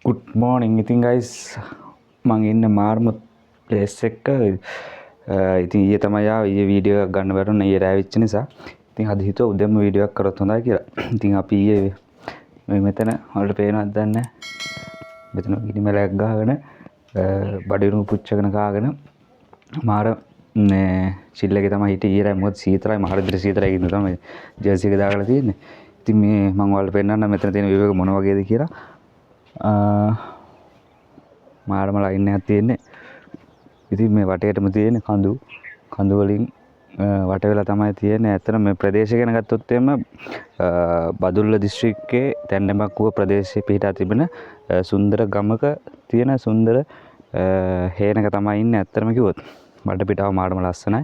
Good morning. ඉතින් guys මං ඉන්නේ මාර්ම ප්ලේස් එක. ඉතින් ඊයේ තමයි ඊයේ වීඩියෝ එකක් ගන්න බැරුණා ඊයේ රෑ වෙච්ච නිසා. ඉතින් අද හිතුවා උදේම වීඩියෝ එකක් කරොත් හොඳයි කියලා. ඉතින් අපි ඊයේ මේ මෙතන වලට පේනවද දන්නේ නැහැ. මෙතන ගිනිමැලයක් ගහගෙන බඩිරුණු පුච්චගෙන කාගෙන මාර මේ චිල් එකේ තමයි හිටියේ ඊයේ රෑ. මොකද සීතලයි මාර විදිහට සීතලයි ඉන්න තමයි ජර්සි එක දාගෙන තියෙන්නේ. ඉතින් මේ මං ඔයාලට පෙන්නන්නම් මෙතන තියෙන view එක මොන වගේද කියලා. මාරම ලයින් එකක් තියෙන්නේ. ඉතින් මේ වටේටම තියෙන කඳු වලින් වට වෙලා තමයි තියෙන්නේ. ඇත්තට මේ ප්‍රදේශය ගැන ගත්තොත් එම බදුල්ල දිස්ත්‍රික්කයේ තැන්ඩමක්කුව ප්‍රදේශයේ පිහිටා තිබෙන සුන්දර ගමක තියෙන සුන්දර හේනක තමයි ඉන්නේ. ඇත්තටම කිව්වොත් බඩ පිටාව මාරම ලස්සනයි.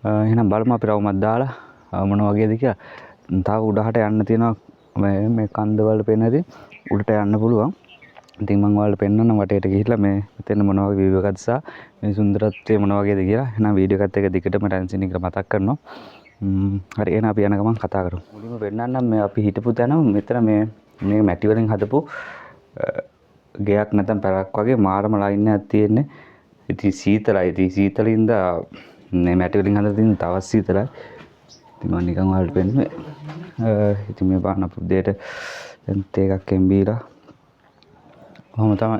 එහෙනම් බලමු අපි රවුමක් දාලා මොන වගේද කියලා. තව උඩහට යන්න තියෙනවා මේ කන්දවල පේනදී උඩට යන්න පුළුවන්. ඉතින් මම ඔයාලට පෙන්නන්න වටේට ගිහිල්ලා මේ මෙතන මොන වගේ view එකක්ද සහ මේ සුන්දරත්වය මොන වගේද කියලා. එහෙනම් වීඩියෝ එකත් එක දිගටම ටැන්සින් එක මතක් කරනවා. හරි එහෙනම් අපි යන ගමන් කතා කරමු. මුලින්ම පෙන්නන්නම් මේ අපි හිටපු තැන මෙතන මේ මැටි වලින් හදපු ගෙයක් නැත්නම් පැරක් වගේ මාරම ලයින් එකක් තියෙන්නේ. ඉතින් සීතලයි. ඉතින් සීතලින්ද මේ මැටි වලින් හදලා තියෙන තවත් සීතලයි. ඉතින් මම නිකන් ඔයාලට පෙන්නුවේ. ඉතින් මේ බලන්න අපි උදේට තේ එකක් එම්බීලා කොහොම තමයි.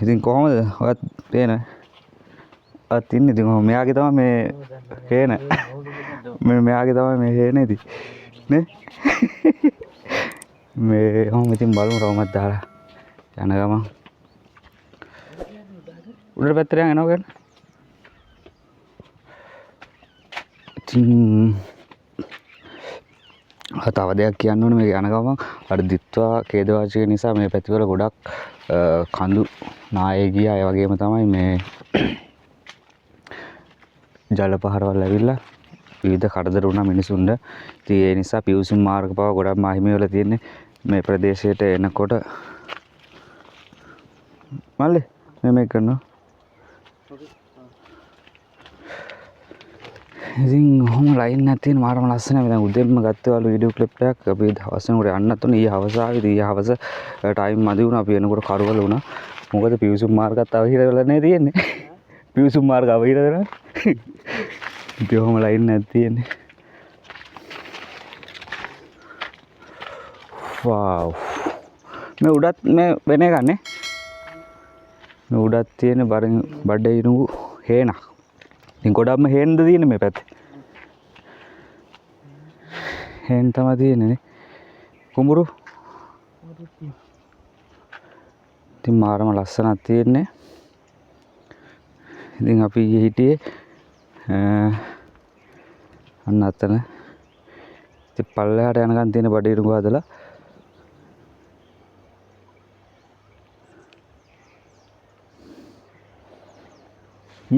ඉතින් කොහොමද ඔයත් පේන ඔයත් ඉන්නේ. ඉතින් මෙයාගේ තමයි මේ හේන. මෙයාගේ තමයි මේ හේන ඉතින් නේ. මේ කොහොම ඉතින් බලමු රවුමක් දාලා යන ගමන් උඩට පැත්තට යනවා ගන්න. ඉතින් තව දෙයක් කියන්න ඕනේ මේක යන ගමන් අර දිත්වා කේදවාචක නිසා මේ පැතිවල ගොඩක් කඳු නායේ ගියා. ඒ වගේම තමයි මේ ජල පහරවල් ඇවිල්ලා විවිධ කරදර වුණා මිනිසුන්ට. ඉතින් ඒ නිසා පිවිසුම් මාර්ග පවා ගොඩක් මහිමය වෙලා තියෙන්නේ මේ ප්‍රදේශයට එනකොට. මල්ලි මේක කරනවා. ඉතින් ඔහොම ලයින් එකක් තියෙන මාරම ලස්සනයි. මම දැන් උදේම ගත්තවලු වීඩියෝ ක්ලිප් එකක්. අපි හවස වෙනකොට යන්නත් උනේ. ඊයේ හවස ආවේ. ඊයේ හවස ටයිම් මදි වුණා. අපි එනකොට කරවල වුණා. මොකද පිවිසුම් මාර්ගත් අවහිර වෙලා නේ තියෙන්නේ. පිවිසුම් මාර්ග අවහිර වෙලා. ඉතින් ඔහොම ලයින් එකක් තියෙන්නේ. වව්. මේ උඩත් මේ වෙන එකක් නේ. මේ උඩත් තියෙන බඩිරුණු හේනක්. ඉතින් ගොඩක්ම හේන්ද තියෙන්නේ මේ පැත්තේ. හේන් තමයි තියෙන්නේ නේ. කුඹුරු. ඉතින් මාරම ලස්සනක් තියෙන්නේ. ඉතින් අපි ඊයේ හිටියේ අන්න අතන. ඉතින් පල්ලෙහාට යනකම් තියෙන බඩිරුඟු හදලා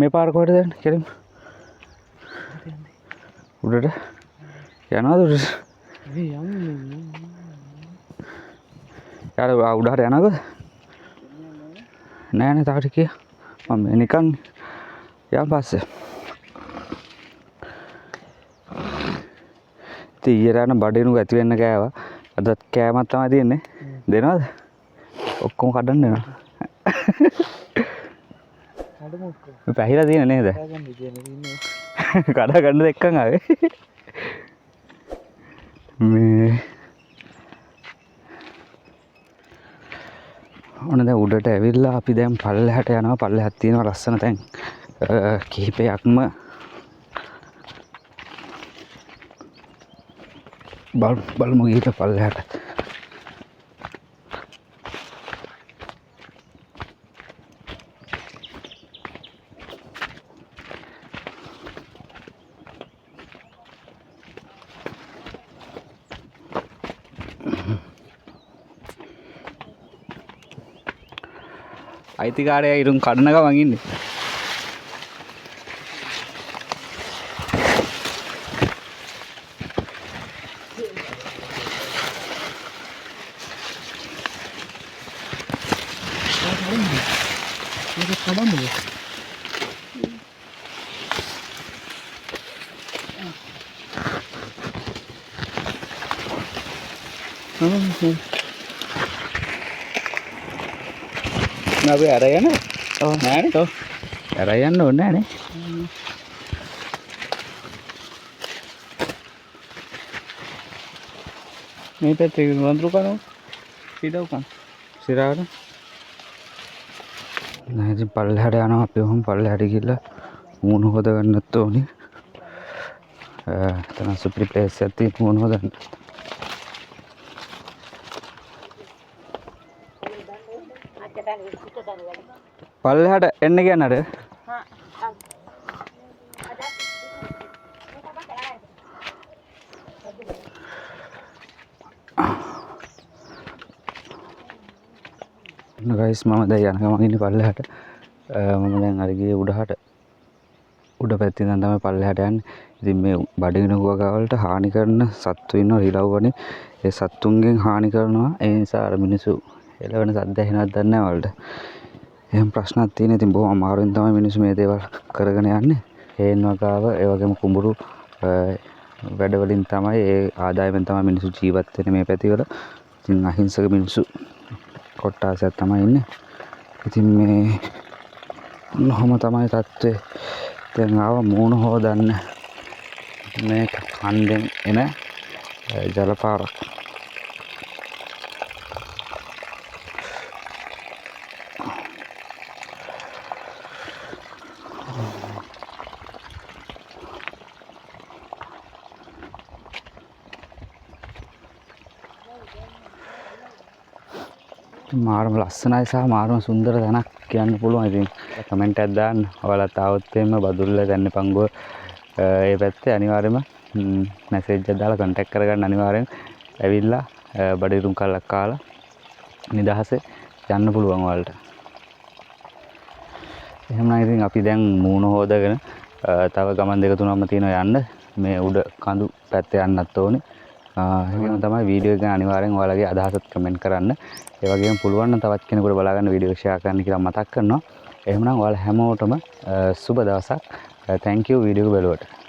මේ පාර කොහෙද යන්නේ කෙලින්ම උඩට යනවාද උඩට මේ යන්නේ යාර උඩට යනවද නෑ නේ තව ටිකක් මම නිකන් යන් පස්සේ ඉතින් ඊයේ රාන බඩිනුක ඇති වෙන්න කෑවා. අදත් කෑමක් තමයි තියෙන්නේ. දෙනවද ඔක්කොම කඩන්න දෙනවා. පැහිලා තියෙන නේද? කඩා ගන්න දෙක්කන් ආවේ. මේ ඔන්න දැන් උඩට ඇවිල්ලා අපි දැන් පල්ලෙහාට යනවා. පල්ලෙහාට තියෙනවා ලස්සන තැන් කිහිපයක්ම බලමු ගිහින් පල්ලෙහාට. අයිතිකාරයා ඉරුම් කඩන ගමන් ඉන්නේ. අපි අර යන්න නෑනේ. ඔව්. අර යන්න ඕනේ නෑනේ. මේ පැත්තේ වඳුරු කනවා. සීදව කන. සිරාවට. නෑ ඉතින් පල්ලෙහාට යනවා අපි ඔහොම පල්ලෙහාට ගිහලා මූණ හොද ගන්නත් ඕනේ. එතන සුපිරි ප්ලේස් එකක් තියෙන මූණ හොදන්න. පල්ලෙහාට එන්න කියන්නද? ගයිස් මම දැන් යන ගමන් ඉන්නේ පල්ලෙහාට. මම දැන් අර ගියේ උඩහට. උඩ පැත්තේ ඉඳන් තමයි පල්ලෙහාට යන්නේ. ඉතින් මේ බඩගින ගුවගාවලට හානි කරන සත්තු ඉන්නවා රිලව්වනේ. ඒ සත්තුන්ගෙන් හානි කරනවා. ඒ නිසා අර මිනිස්සු එළවෙන සද්ද ඇහෙනවද දන්නේ නැහැ වලට. එහෙම ප්‍රශ්නක් තියෙන. ඉතින් බොහොම අමාරුවෙන් තමයි මිනිස්සු මේ දේවල් කරගෙන යන්නේ. හේන් වගාව ඒ වගේම කුඹුරු වැඩ වලින් තමයි ඒ ආදායමෙන් තමයි මිනිස්සු ජීවත් වෙන්නේ මේ පැතිවල. ඉතින් අහිංසක මිනිස්සු කොට්ටාසයක් තමයි ඉන්නේ. ඉතින් මේ නොහොම තමයි තත්ත්වය. දැන් ආව මූණ හොදන්න මේ කන්දෙන් එන ජලපාරක්. මාරම ලස්සනයි සහ මාරම සුන්දර තැනක් කියන්න පුළුවන්. ඉතින් කමෙන්ට් එකක් දාන්න. ඔයාලත් ආවොත් එimhe බදුල්ල දැන්නපංගුව ඒ පැත්තේ අනිවාර්යයෙන්ම මැසේජ් එකක් දාලා කන්ටැක්ට් කරගන්න අනිවාර්යෙන්. ඇවිල්ලා බඩිරුම් කල්ලක් කාලා නිදහසේ යන්න පුළුවන් ඔයාලට. එහෙනම් ඉතින් අපි දැන් මූණ හොදගෙන තව ගමන් දෙක තුනක්ම තියෙනවා යන්න. මේ උඩ කඳු පැත්තේ යන්නත් ඕනේ. එහෙනම් තමයි වීඩියෝ එක අනිවාර්යෙන් ඔයාලගේ අදහසත් කමෙන්ට් කරන්න. ඒ වගේම පුළුවන් නම් තවත් කෙනෙකුට බලා ගන්න වීඩියෝ ෂෙයා කරන්න කියලා මතක් කරනවා. එහෙනම් ඔයාලා හැමෝටම සුබ දවසක්. thank you වීඩියෝ එක බලුවට.